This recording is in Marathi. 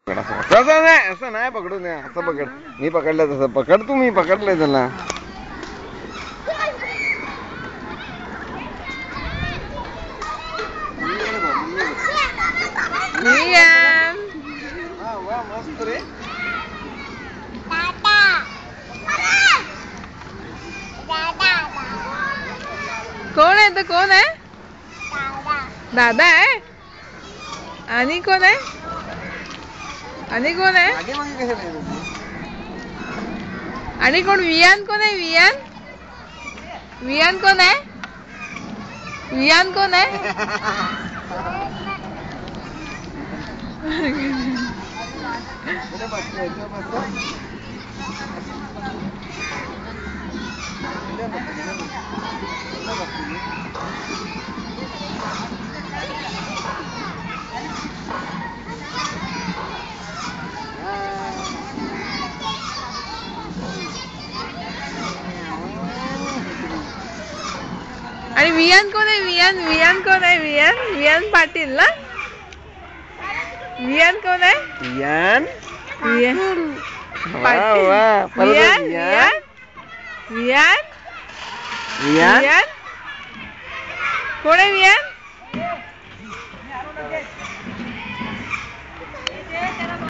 तसं नाही, असं नाही पकडू नये. असं पकड. मी पकडलं तसं पकड. तू मी पकडलंय त्याला. मस्त रे. कोण आहे? तो कोण आहे? दादा आहे. आणि कोण आहे? आणि कोण आहे? आणि कोण? वियान कोण आहे? वियान? वियान कोण आहे? वियान कोण आहे? आणि वियान कोण आहे? वियान वियान कोण आहे? वियान वियान पाटील ना? वियान कोण आहे? वियान वियान पाटील. वियान वियान वियान वियान कोण आहे? वियान